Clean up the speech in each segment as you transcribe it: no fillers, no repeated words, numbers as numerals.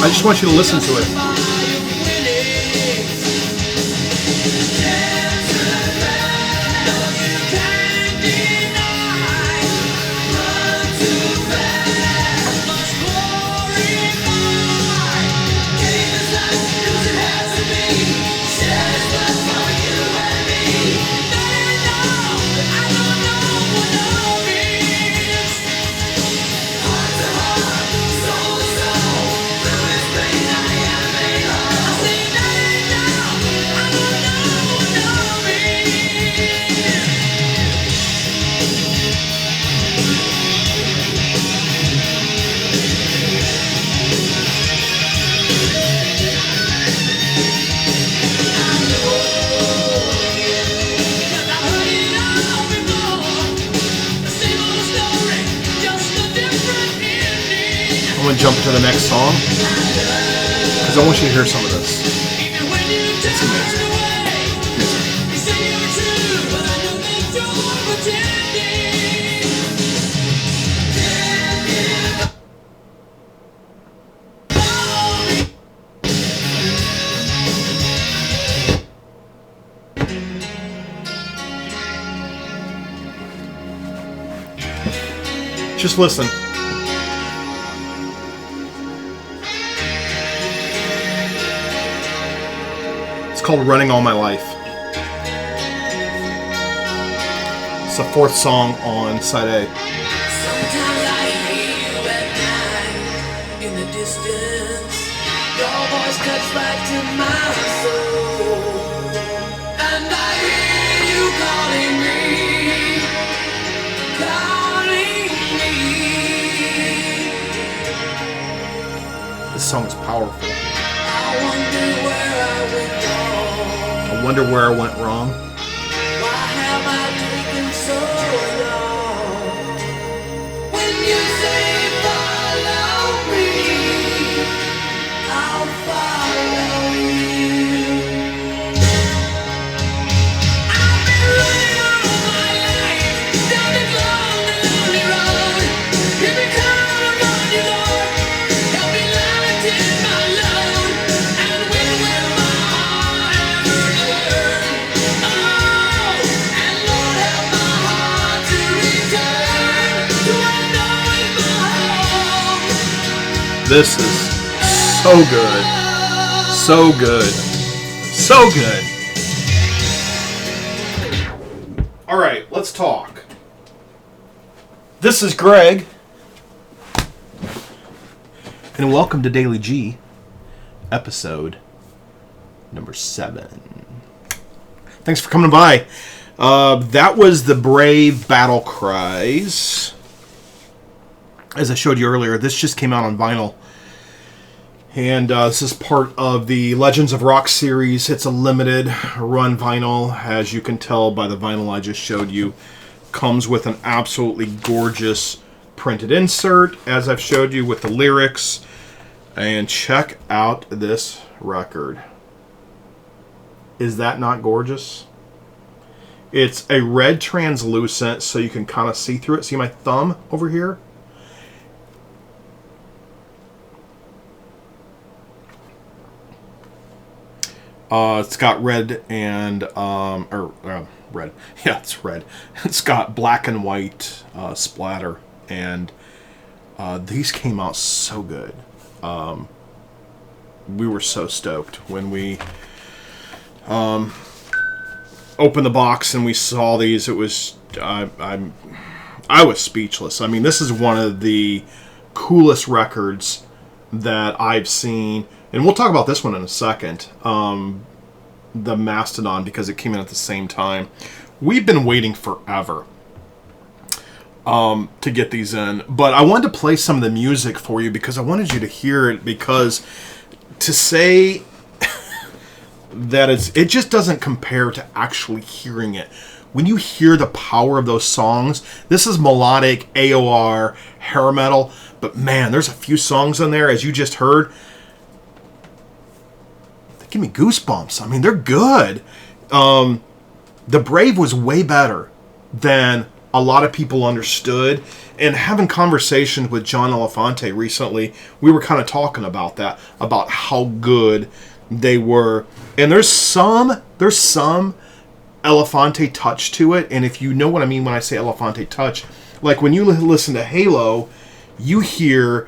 I just want you to listen to it. I'm going to jump into the next song because I want you to hear some of this. It's amazing. Just listen. It's called Running All My Life. It's the fourth song on side A. Sometimes I hear you at night in the distance. Your voice cuts right to my soul. And I hear you calling me. This song is powerful. I wonder where I went wrong. Why have I taken so long? When you say follow me, I'll follow you. I've been running all my life down this long and lonely road. Here we come, Lord, you Lord. Help me lighten my load. And when will my heart ever learn? Oh, and Lord, help my heart to return to what I know is my home. This is so good. So good. So good. Alright, let's talk. This is Greg. And welcome to Daily G, episode number 7. Thanks for coming by. That was the Brave Battle Cries. As I showed you earlier, this just came out on vinyl. And this is part of the Legends of Rock series. It's a limited run vinyl. As you can tell by the vinyl I just showed you, comes with an absolutely gorgeous printed insert, as I've showed you, with the lyrics. And check out this record. Is that not gorgeous? It's a red translucent, so you can kind of see through it. See my thumb over here? It's got red and, red. Yeah, it's red. It's got black and white splatter, and these came out so good. We were so stoked when we opened the box and we saw these. It was, I was speechless. I mean, this is one of the coolest records that I've seen. And we'll talk about this one in a second, the Mastedon, because it came in at the same time. We've been waiting forever to get these in, but I wanted to play some of the music for you because I wanted you to hear it, because to say that it just doesn't compare to actually hearing it. When you hear the power of those songs, this is melodic AOR hair metal, but man, there's a few songs on there, as you just heard, give me goosebumps. I mean, they're good. The Brave was way better than a lot of people understood. And having conversations with John Elefante recently, we were kind of talking about that, about how good they were. And there's some Elefante touch to it. And if you know what I mean when I say Elefante touch, like when you listen to Halo, you hear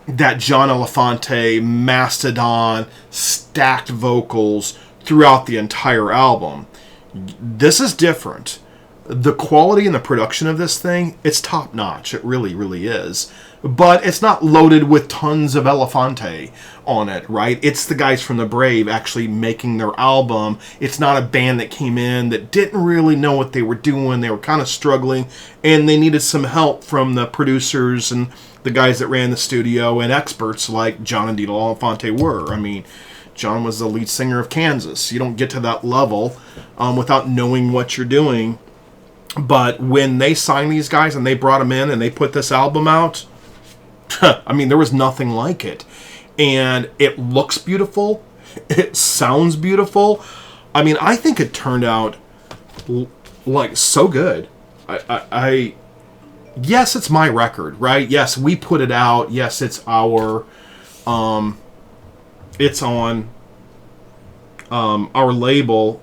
that John Elefante, Mastedon, stacked vocals throughout the entire album. This is different. The quality and the production of this thing, it's top notch. It really, really is. But it's not loaded with tons of Elefante on it, right? It's the guys from the Brave actually making their album. It's not a band that came in that didn't really know what they were doing. They were kind of struggling, and they needed some help from the producers and the guys that ran the studio and experts like John and Dino Elefante were. I mean, John was the lead singer of Kansas. You don't get to that level without knowing what you're doing. But when they signed these guys and they brought them in and they put this album out, I mean, there was nothing like it. And it looks beautiful. It sounds beautiful. I mean, I think it turned out like so good. Yes, it's my record, right? Yes, we put it out. Yes, it's our, it's on our label.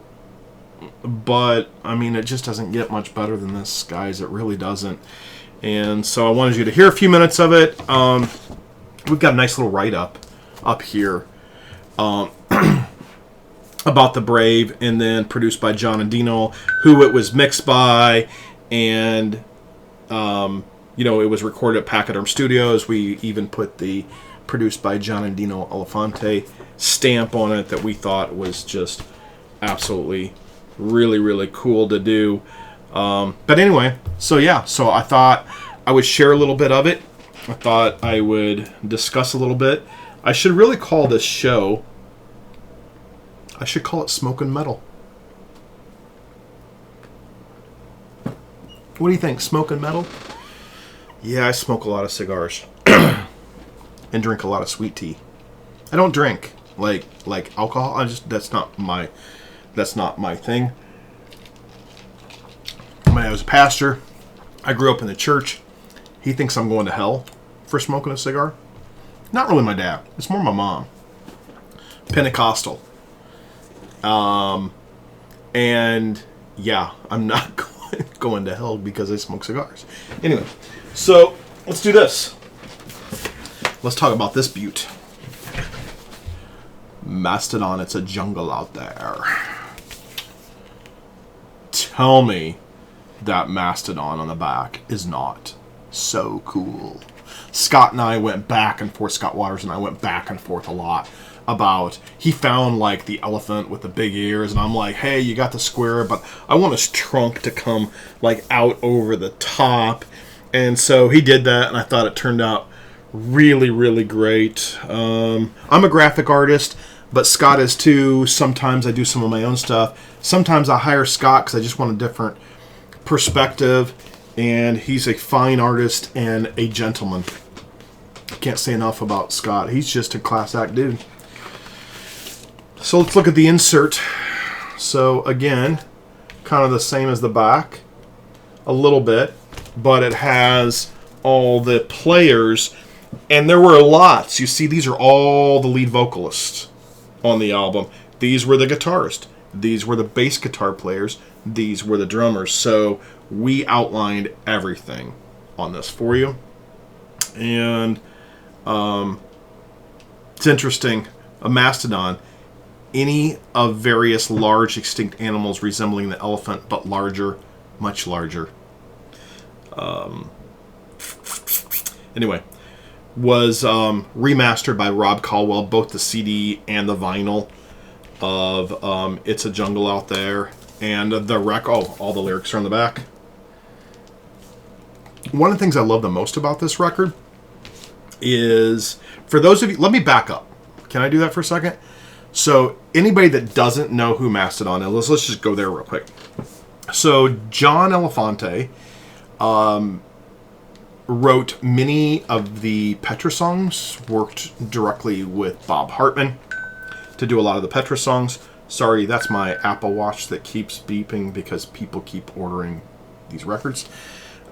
But, I mean, it just doesn't get much better than this, guys. It really doesn't. And so I wanted you to hear a few minutes of it. We've got a nice little write-up up here about the Brave, and then produced by John and Dino, who it was mixed by, and, you know, it was recorded at Pachyderm Studios. We even put the produced by John and Dino Elefante stamp on it that we thought was just absolutely really, really cool to do. But anyway, so yeah, so I thought I would share a little bit of it. I thought I would discuss a little bit. I should really call this show, I should call it Smokin' Metal. What do you think, Smokin' Metal? Yeah, I smoke a lot of cigars and drink a lot of sweet tea. I don't drink like alcohol. That's not my thing. When I was a pastor, I grew up in the church. He thinks I'm going to hell for smoking a cigar. Not really my dad. It's more my mom. Pentecostal. And yeah, I'm not going to hell because I smoke cigars. Anyway, so let's do this. Let's talk about this beaut. Mastedon, it's a jungle out there. Tell me that Mastedon on the back is not so cool. Scott and I went back and forth, Scott Waters and I went back and forth a lot about, he found like the elephant with the big ears, and I'm like, hey, you got the square, but I want his trunk to come like out over the top. And so he did that, and I thought it turned out really, really great. I'm a graphic artist, but Scott is too. Sometimes I do some of my own stuff. Sometimes I hire Scott because I just want a different perspective, and he's a fine artist and a gentleman. Can't say enough about Scott. He's just a class act dude. So let's look at the insert. So again, kind of the same as the back, a little bit, but it has all the players, and there were lots. You see, these are all the lead vocalists on the album. These were the guitarists. These were the bass guitar players. These were the drummers. So we outlined everything on this for you. And it's interesting. A mastodon, any of various large extinct animals resembling the elephant, but larger, much larger. Anyway, was remastered by Rob Caldwell, both the CD and the vinyl of It's a Jungle Out There. And the all the lyrics are on the back. One of the things I love the most about this record is, for those of you, let me back up. Can I do that for a second? So anybody that doesn't know who Mastedon is, let's just go there real quick. So John Elefante wrote many of the Petra songs, worked directly with Bob Hartman to do a lot of the Petra songs. Sorry, that's my Apple Watch that keeps beeping because people keep ordering these records.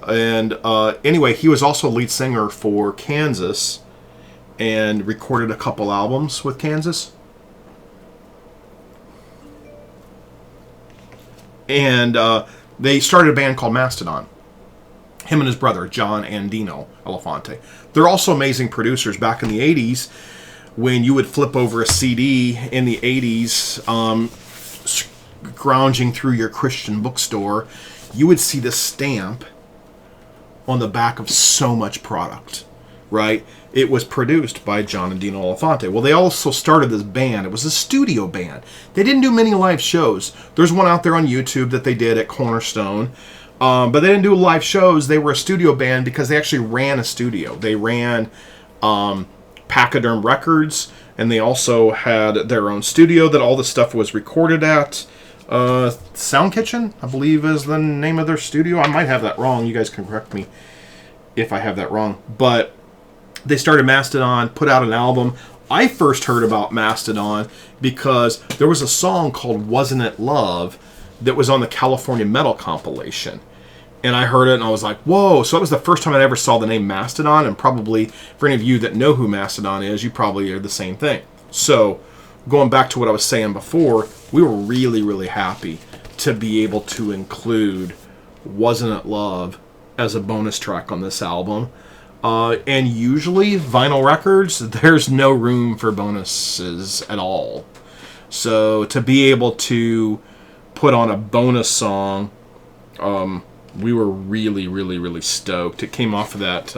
And anyway, he was also lead singer for Kansas and recorded a couple albums with Kansas. And they started a band called Mastedon. Him and his brother, John and Dino Elefante. They're also amazing producers. Back in the 80s, when you would flip over a CD in the 80s, scrounging through your Christian bookstore, you would see the stamp on the back of so much product, right? It was produced by John and Dino Elefante. Well, they also started this band. It was a studio band. They didn't do many live shows. There's one out there on YouTube that they did at Cornerstone. But they didn't do live shows. They were a studio band because they actually ran a studio. They ran Pachyderm Records, and they also had their own studio that all the stuff was recorded at. Sound Kitchen, I believe, is the name of their studio. I might have that wrong. You guys can correct me if I have that wrong. But they started Mastedon, put out an album. I first heard about Mastedon because there was a song called Wasn't It Love that was on the California Metal compilation. And I heard it and I was like, whoa. So that was the first time I ever saw the name Mastedon. And probably for any of you that know who Mastedon is, you probably are the same thing. So going back to what I was saying before, we were really, really happy to be able to include Wasn't It Love as a bonus track on this album. And usually vinyl records, there's no room for bonuses at all. So to be able to put on a bonus song, we were really, really, really stoked. It came off of that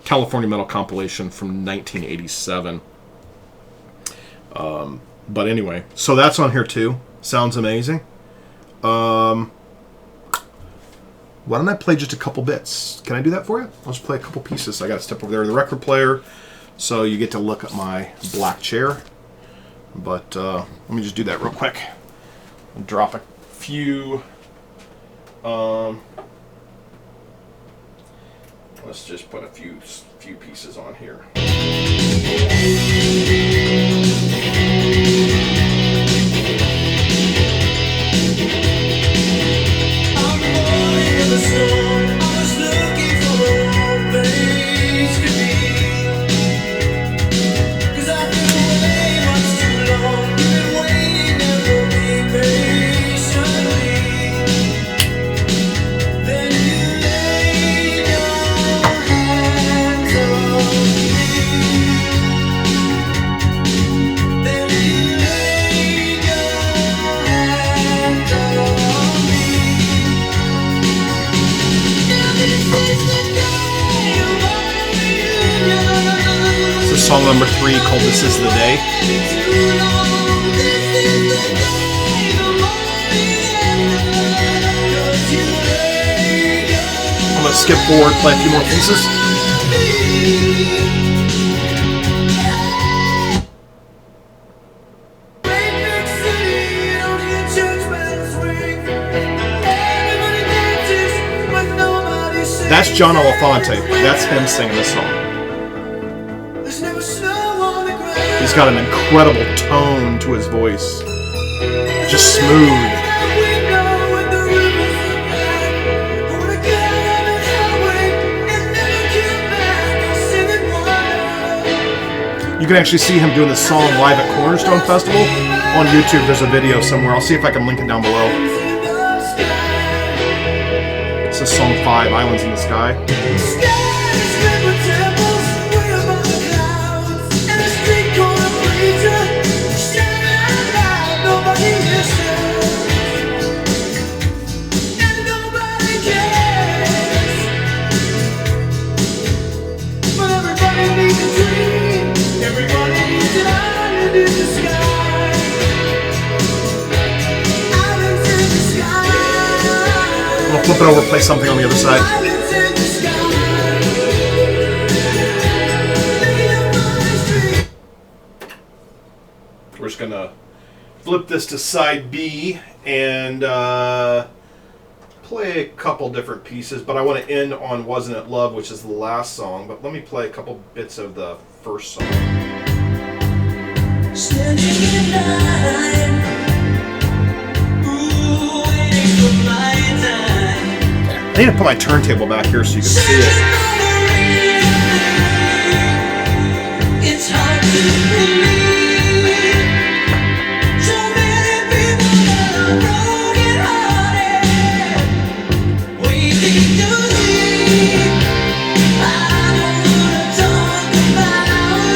California Metal compilation from 1987. But anyway, so that's on here too. Sounds amazing. Why don't I play just a couple bits? Can I do that for you? I'll just play a couple pieces. I got to step over there to the record player so you get to look at my black chair. But let me just do that real quick. I'll drop a few. Let's just put a few pieces on here. Song number 3 called This Is the Day. I'm going to skip forward, play a few more pieces. That's John Elefante. That's him singing this song. He's got an incredible tone to his voice. Just smooth. You can actually see him doing this song live at Cornerstone Festival. On YouTube, there's a video somewhere. I'll see if I can link it down below. This is song 5, Islands in the Sky. I'll flip it over, play something on the other side. We're just gonna flip this to side B and play a couple different pieces, but I want to end on Wasn't It Love, which is the last song, but let me play a couple bits of the first song. Standing in line, ooh, waiting for my time. need to put my turntable back here so you can see it. It's hard to believe. So many people are broken-hearted, waiting to leave. I don't wanna talk about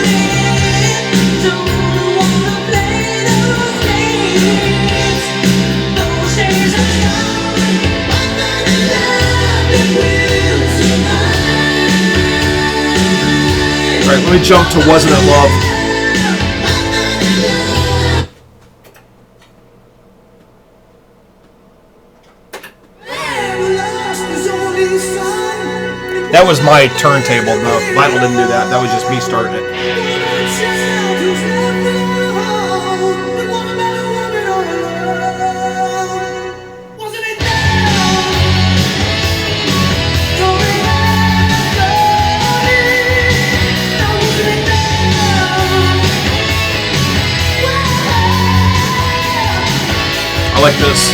it. Don't wanna play those games. Those days are gone. I'm gonna love that will survive. Alright, let me jump to Wasn't It Love. That was my turntable. The vinyl didn't do that. That was just me starting it. I like this.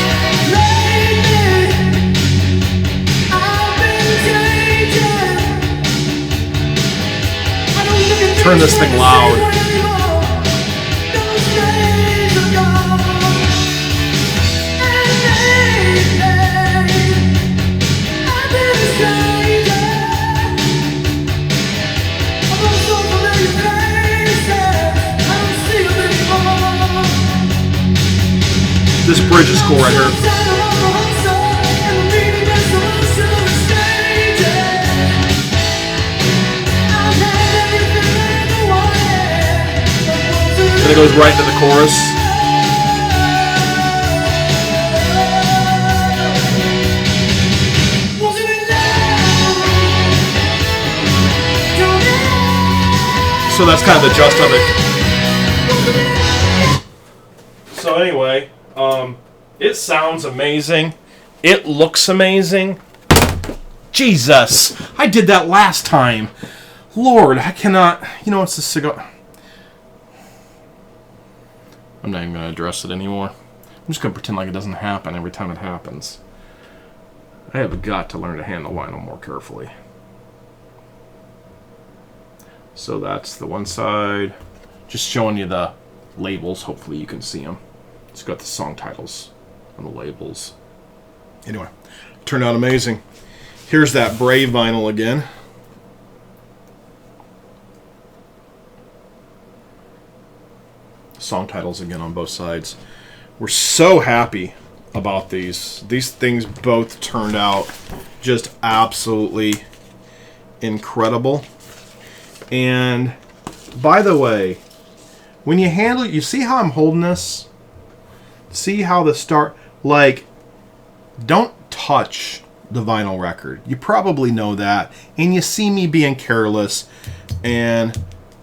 Turn this thing loud. This bridge is cool right here. And it goes right into the chorus. So that's kind of the gist of it. So anyway, it sounds amazing. It looks amazing. Jesus, I did that last time. Lord, I cannot. You know, it's a cigar. I'm not even going to address it anymore. I'm just going to pretend like it doesn't happen every time it happens. I have got to learn to handle vinyl more carefully. So that's the one side. Just showing you the labels. Hopefully you can see them. It's got the song titles on the labels. Anyway, turned out amazing. Here's that Brave vinyl again. Song titles again on both sides. We're so happy about these. These things both turned out just absolutely incredible. And by the way, when you handle it, you see how I'm holding this? See how the start, like, don't touch the vinyl record. You probably know that. And you see me being careless. And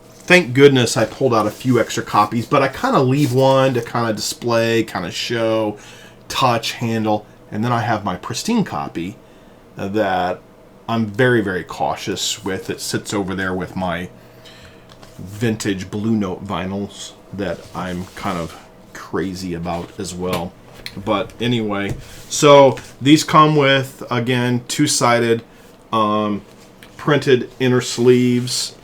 thank goodness I pulled out a few extra copies, but I kind of leave one to kind of display, kind of show, touch, handle, and then I have my pristine copy that I'm very, very cautious with. It sits over there with my vintage Blue Note vinyls that I'm kind of crazy about as well. But anyway, so these come with, again, two-sided printed inner sleeves.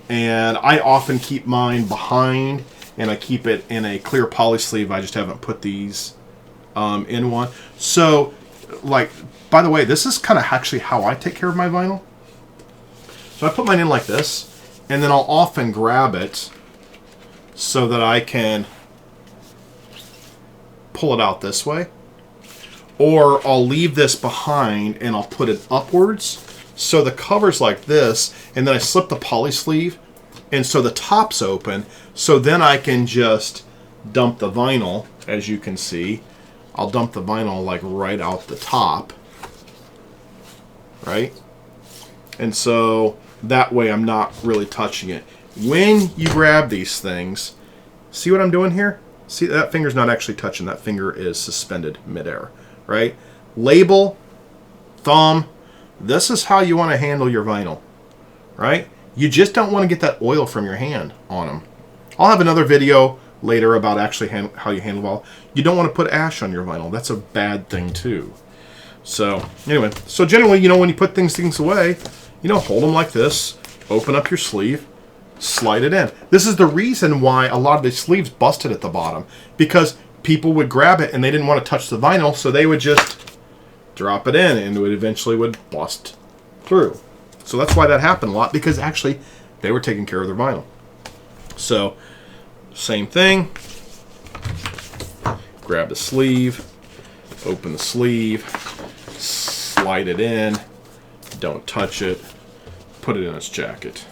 And I often keep mine behind, and I keep it in a clear poly sleeve. I just haven't put these in one. So, like, by the way, this is kind of actually how I take care of my vinyl. So I put mine in like this, and then I'll often grab it so that I can pull it out this way. Or I'll leave this behind, and I'll put it upwards. So the cover's like this, and then I slip the poly sleeve, and so the top's open, so then I can just dump the vinyl, as you can see. I'll dump the vinyl like right out the top, right? And so that way I'm not really touching it. When you grab these things, see what I'm doing here? See, that finger's not actually touching, that finger is suspended midair, right? Label, thumb. This is how you want to handle your vinyl, right? You just don't want to get that oil from your hand on them. I'll have another video later about actually how you handle vinyl. You don't want to put ash on your vinyl. That's a bad thing too. So, anyway. So, generally, you know, when you put things away, you know, hold them like this. Open up your sleeve. Slide it in. This is the reason why a lot of the sleeves busted at the bottom. Because people would grab it and they didn't want to touch the vinyl, so they would just drop it in and it eventually would bust through. So that's why that happened a lot, because actually they were taking care of their vinyl. So, same thing. Grab the sleeve, open the sleeve, slide it in, don't touch it, put it in its jacket.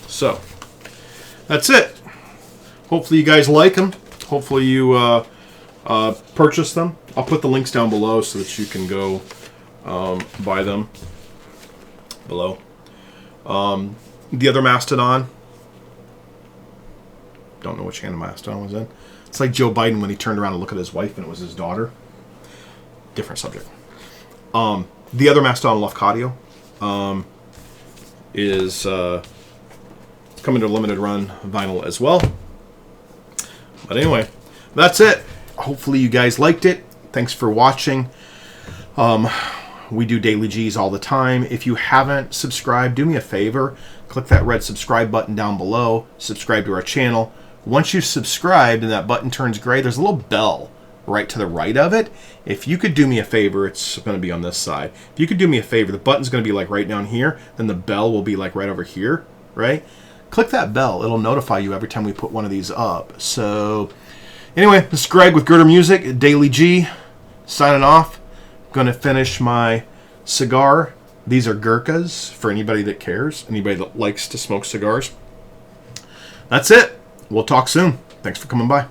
So, that's it. Hopefully you guys like them. Hopefully you purchase them. I'll put the links down below so that you can go buy them below. The other Mastedon. Don't know which hand of Mastedon was in. It's like Joe Biden when he turned around to look at his wife and it was his daughter. Different subject. The other Mastedon Lufcadio is coming to a limited run vinyl as well. But anyway, that's it. Hopefully you guys liked it. Thanks for watching. We do Daily G's all the time. If you haven't subscribed, do me a favor. Click that red subscribe button down below. Subscribe to our channel. Once you've subscribed and that button turns gray, there's a little bell right to the right of it. If you could do me a favor, it's going to be on this side. If you could do me a favor, the button's going to be like right down here. Then the bell will be like right over here, right? Click that bell. It'll notify you every time we put one of these up. So, anyway, this is Greg with Girder Music, Daily G, signing off. Going to finish my cigar. These are Gurkhas for anybody that cares, anybody that likes to smoke cigars. That's it. We'll talk soon. Thanks for coming by.